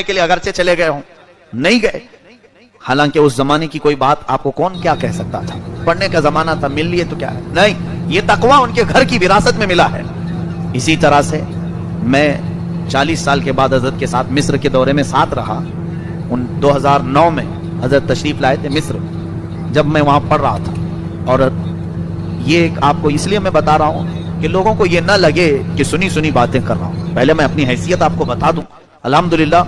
کے لیے اگرچہ چلے گئے ہوں، نہیں گئے، حالانکہ اس زمانے کی کوئی بات آپ کو کون کیا کہہ سکتا تھا، پڑھنے کا زمانہ تھا، مل لیے تو کیا ہے، نہیں، یہ تقویٰ ان کے گھر کی وراثت میں ملا ہے۔ اسی طرح سے میں 40 سال کے بعد حضرت کے ساتھ مصر کے دورے میں ساتھ رہا۔ 2009 میں حضرت تشریف لائے تھے مصر، جب میں وہاں پڑھ رہا تھا۔ اور یہ آپ کو اس لیے میں بتا رہا ہوں کہ لوگوں کو یہ نہ لگے کہ سنی سنی باتیں کر رہا ہوں، پہلے میں اپنی حیثیت آپ کو بتا دوں۔ الحمدللہ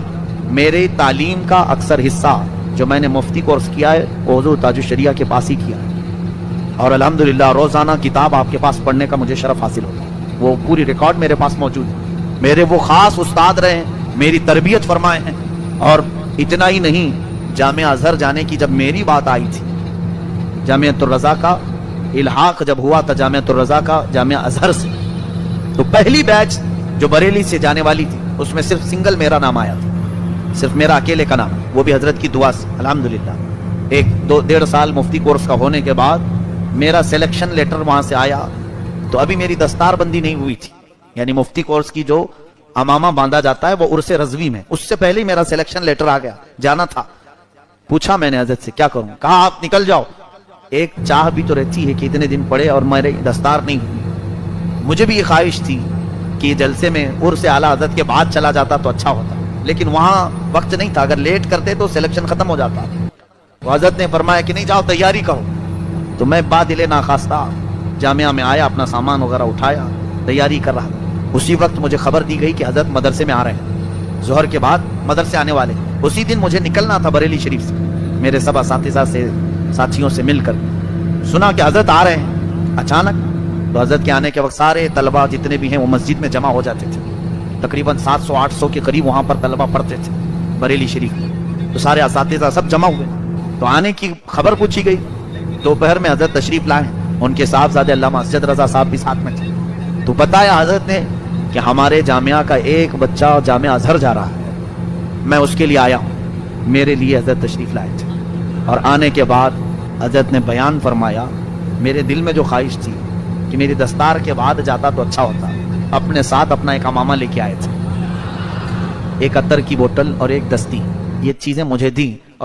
میرے تعلیم کا اکثر حصہ جو میں نے مفتی کورس کیا ہے وہ حضور تاج الشریعہ کے پاس ہی کیا ہے، اور الحمدللہ روزانہ کتاب آپ کے پاس پڑھنے کا مجھے شرف حاصل ہوتا ہے، وہ پوری ریکارڈ میرے پاس موجود ہے۔ میرے وہ خاص استاد رہے ہیں، میری تربیت فرمائے ہیں، اور اتنا ہی نہیں، جامعہ ازہر جانے کی جب میری بات آئی تھی، جامعۃ الرضا کا الحاق جب ہوا تھا جامعۃ الرضا کا جامعہ ازہر سے، تو پہلی بیچ جو بریلی سے جانے والی تھی اس میں صرف سنگل میرا نام آیا تھا، صرف میرا اکیلے کا نام، وہ بھی حضرت کی دعا سے الحمدللہ۔ 1-1.5 سال مفتی کورس کا ہونے کے بعد میرا سلیکشن لیٹر وہاں سے آیا، تو ابھی میری دستار بندی نہیں ہوئی تھی، یعنی مفتی کورس کی جو امامہ باندھا جاتا ہے وہ عرس رضوی میں، اس سے پہلے ہی میرا سلیکشن لیٹر آ گیا، جانا تھا۔ پوچھا میں نے حضرت سے کیا کروں، کہا آپ نکل جاؤ۔ ایک چاہ بھی تو رہتی ہے کہ اتنے دن پڑے اور میرے دستار نہیں ہوئی، مجھے بھی یہ خواہش تھی کہ جلسے میں عرس اعلیٰ حضرت کے بعد چلا جاتا تو اچھا ہوتا، لیکن وہاں وقت نہیں تھا، اگر لیٹ کرتے تو سلیکشن ختم ہو جاتا۔ تو حضرت نے فرمایا کہ نہیں جاؤ تیاری کرو، تو میں بادل ناخواستہ جامعہ میں آیا، اپنا سامان وغیرہ اٹھایا، تیاری کر رہا تھا۔ اسی وقت مجھے خبر دی گئی کہ حضرت مدرسے میں آ رہے ہیں، ظہر کے بعد مدرسے آنے والے۔ اسی دن مجھے نکلنا تھا بریلی شریف سے، میرے سب اساتذہ سے ساتھیوں سے مل کر سنا کہ حضرت آ رہے ہیں اچانک۔ تو حضرت کے آنے کے وقت سارے طلبہ جتنے بھی ہیں وہ مسجد میں جمع ہو جاتے تھے، تقریباً 700-800 کے قریب وہاں پر طلبہ پڑھتے تھے بریلی شریف میں، تو سارے اساتذہ سب جمع ہوئے، تو آنے کی خبر پوچھی گئی۔ دوپہر میں حضرت تشریف لائے، ان کے صاحبزادے علامہ اسجد رضا صاحب بھی ساتھ میں تھے، تو بتایا حضرت نے کہ ہمارے جامعہ کا ایک بچہ جامعہ ازہر جا رہا ہے، میں اس کے لیے آیا ہوں۔ میرے لیے حضرت تشریف لائے تھے، اور آنے کے بعد حضرت نے بیان فرمایا، میرے دل میں جو خواہش تھی کہ میری دستار کے بعد جاتا تو اچھا ہوتا، اپنے ساتھ اپنا ایک امامہ لے کے آئے تھے، ایک عطر کی بوتل اور ایک دستی، یہ چیزیں مجھے دی۔